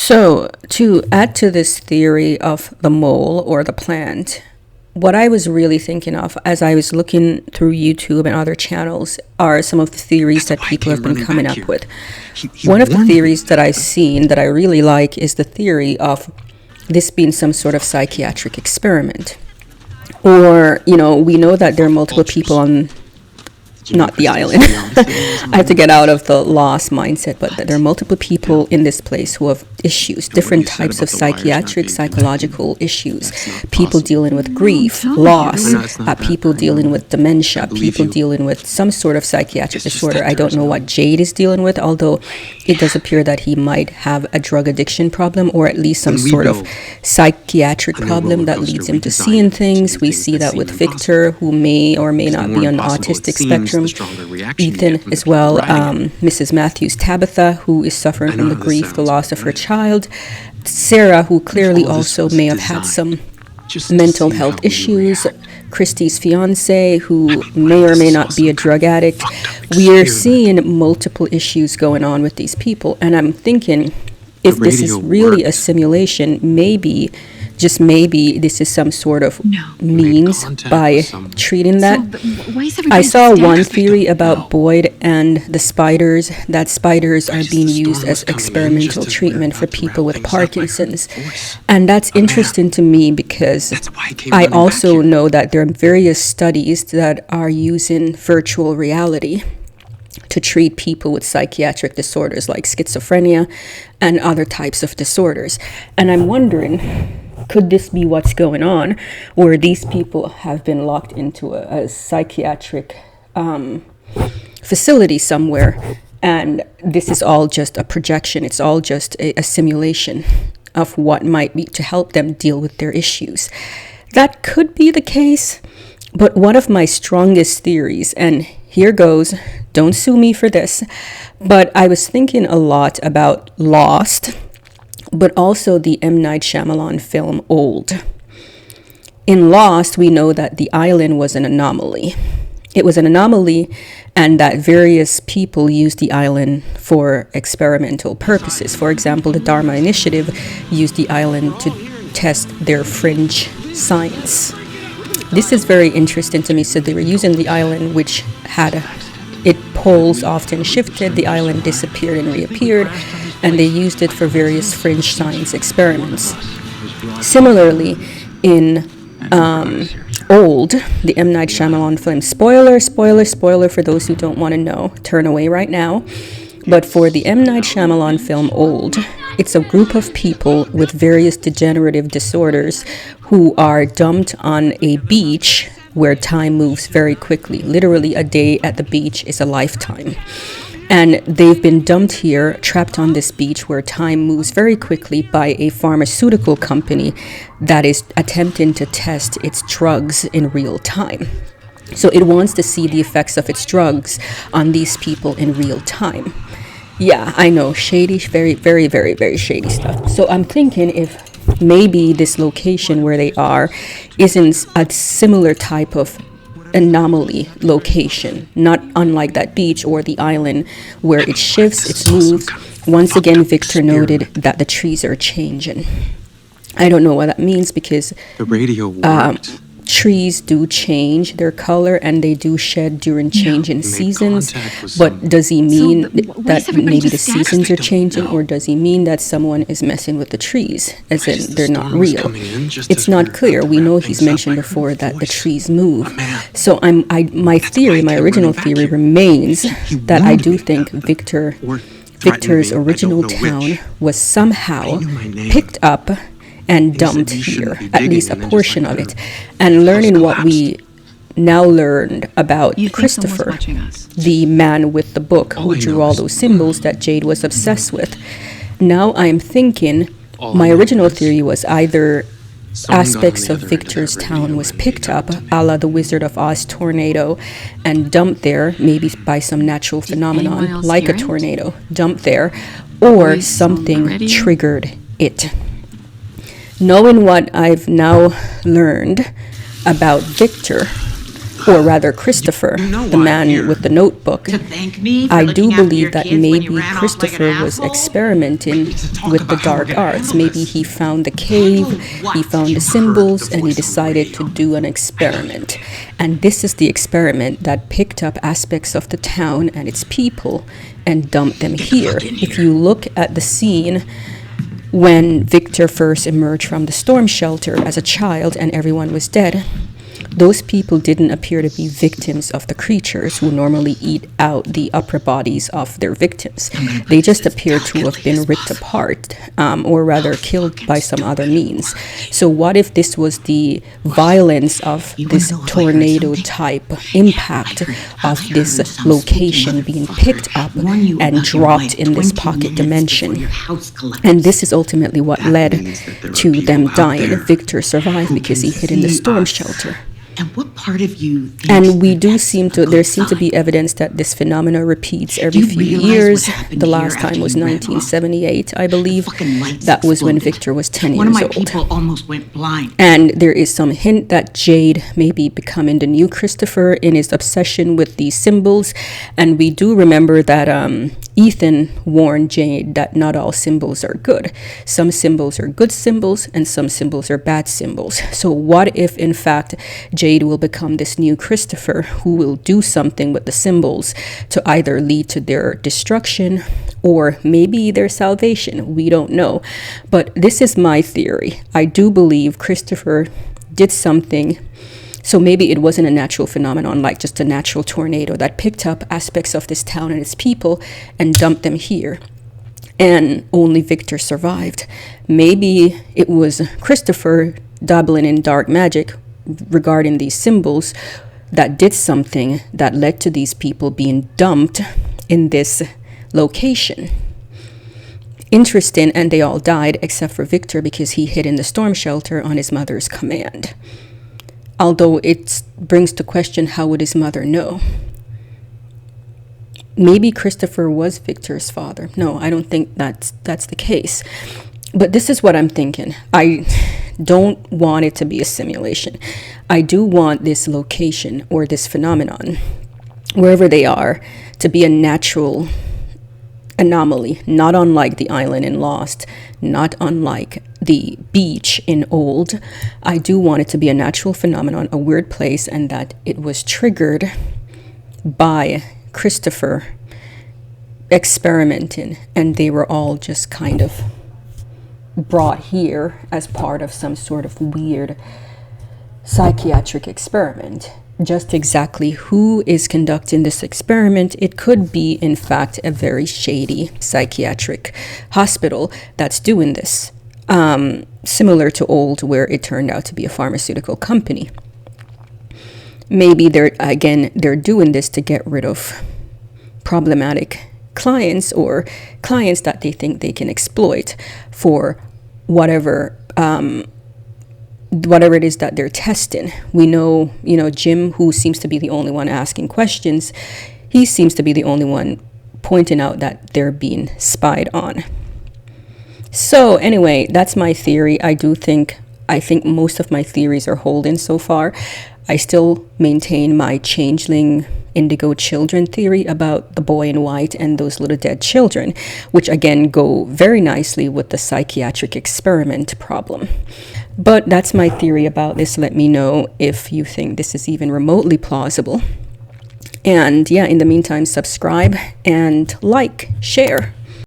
So, to add to this theory of the mole or the plant, what I was really thinking of as I was looking through YouTube and other channels are some of the theories that people have been coming up with. One of the theories that I've seen that I really like is the theory of this being some sort of psychiatric experiment. Or, we know that there are multiple people on not the island. I have to get out of the lost mindset, but there are multiple people in this place who have issues, different types of psychiatric, psychological issues. People dealing with grief, loss, people dealing with dementia, people dealing with some sort of psychiatric disorder. I don't know what Jade is dealing with, although it does appear that he might have a drug addiction problem, or at least some sort of psychiatric problem that leads him to seeing things. We see that with Victor, who may or may not be on the autistic spectrum. Ethan as well, Mrs. Matthews, Tabitha, who is suffering from the grief, the loss of her child. Sarah, who clearly also may have had some mental health issues. Christy's fiance, who may or may not be a drug addict. We are seeing multiple issues going on with these people, and I'm thinking, if this is really a simulation, maybe, just maybe, this is some sort of means by treating that. I saw one theory about Boyd and the spiders, that spiders are being used as experimental treatment for people with Parkinson's. And that's interesting to me because I also know that there are various studies that are using virtual reality to treat people with psychiatric disorders like schizophrenia and other types of disorders. And I'm wondering, could this be what's going on, where these people have been locked into a psychiatric facility somewhere, and this is all just a projection, it's all just a simulation of what might be to help them deal with their issues? That could be the case, but one of my strongest theories, and here goes, don't sue me for this, but I was thinking a lot about Lost, but also the M. Night Shyamalan film Old. In Lost, we know that the island was an anomaly. It was an anomaly, and that various people used the island for experimental purposes. For example, the Dharma Initiative used the island to test their fringe science. This is very interesting to me. So they were using the island, which had poles often shifted, the island disappeared and reappeared, and they used it for various fringe science experiments. Similarly, in Old, the M. Night Shyamalan film, spoiler for those who don't want to know, turn away right now. But for the M. Night Shyamalan film Old, it's a group of people with various degenerative disorders who are dumped on a beach where time moves very quickly. Literally, a day at the beach is a lifetime. And they've been dumped here, trapped on this beach where time moves very quickly by a pharmaceutical company that is attempting to test its drugs in real time. So it wants to see the effects of its drugs on these people in real time. Yeah, I know, shady, very, very, very, very shady stuff. So I'm thinking if maybe this location where they are isn't a similar type of anomaly location, not unlike that beach or the island where it shifts, it moves. Once again, Victor noted that the trees are changing. I don't know what that means because the radio worked. Trees do change their color and they do shed during changing seasons. But does he mean that maybe the seasons are changing, or does he mean that someone is messing with the trees, as in they're not real? It's not clear. We know he's mentioned before that the trees move. So my original theory remains that I do think Victor's original town was somehow picked up and dumped here, at least a portion of it. And learning what we now learned about Christopher, the man with the book who drew all those symbols that Jade was obsessed with. Now I'm thinking, my original theory was either aspects of Victor's town was picked up, a la the Wizard of Oz tornado, and dumped there, maybe by some natural phenomenon, like a tornado, dumped there, or something triggered it. Knowing what I've now learned about Victor, or rather Christopher, the man with the notebook. To thank me for I looking do after believe your that kids when you maybe ran off like Christopher an was asshole? experimenting with the about how we're dark gonna arts. handle Maybe this. he found the cave, what? he found the You symbols, heard the and he voice on the decided to radio. do an experiment. And this is the experiment that picked up aspects of the town and its people and dumped them here. If you look at the scene when Victor first emerged from the storm shelter as a child and everyone was dead, those people didn't appear to be victims of the creatures who normally eat out the upper bodies of their victims. They just appear to have been ripped apart, or rather killed by some other means. So what if this was the violence of this tornado type impact of this location being picked up and dropped in this pocket dimension? And this is ultimately what led to them dying. Victor survived because he hid in the storm shelter. And what part of you thinks And we that do that's seem a to, good there seem to sign? be evidence that this phenomena repeats every you few realize years. what happened The here last time after was you ran off? 1978, I believe. Fucking lights That was when exploded. Victor was 10 One of years my old. people almost went blind. And there is some hint that Jade may be becoming the new Christopher in his obsession with these symbols. And we do remember that Ethan warned Jade that not all symbols are good. Some symbols are good symbols and some symbols are bad symbols. So what if, in fact, Jade will become this new Christopher who will do something with the symbols to either lead to their destruction or maybe their salvation? We don't know. But this is my theory. I do believe Christopher did something. So maybe it wasn't a natural phenomenon like just a natural tornado that picked up aspects of this town and its people and dumped them here. And only Victor survived. Maybe it was Christopher dabbling in dark magic regarding these symbols that did something that led to these people being dumped in this location. Interesting, and they all died except for Victor because he hid in the storm shelter on his mother's command. Although it brings to question, how would his mother know? Maybe Christopher was Victor's father. No, I don't think that's the case. But this is what I'm thinking. I don't want it to be a simulation. I do want this location or this phenomenon, wherever they are, to be a natural anomaly, not unlike the island in Lost, not unlike the beach in Old. I do want it to be a natural phenomenon, a weird place, and that it was triggered by Christopher experimenting, and they were all just kind of brought here as part of some sort of weird psychiatric experiment. Just exactly who is conducting this experiment, it could be in fact a very shady psychiatric hospital that's doing this, similar to Old, where it turned out to be a pharmaceutical company. Maybe they're doing this to get rid of problematic clients or clients that they think they can exploit for whatever it is that they're testing. We know, Jim, who seems to be the only one asking questions, he seems to be the only one pointing out that they're being spied on. So anyway, that's my theory. I think most of my theories are holding so far. I still maintain my changeling indigo children theory about the boy in white and those little dead children, which again go very nicely with the psychiatric experiment problem. But that's my theory about this. Let me know if you think this is even remotely plausible. And yeah, in the meantime, subscribe and like, share.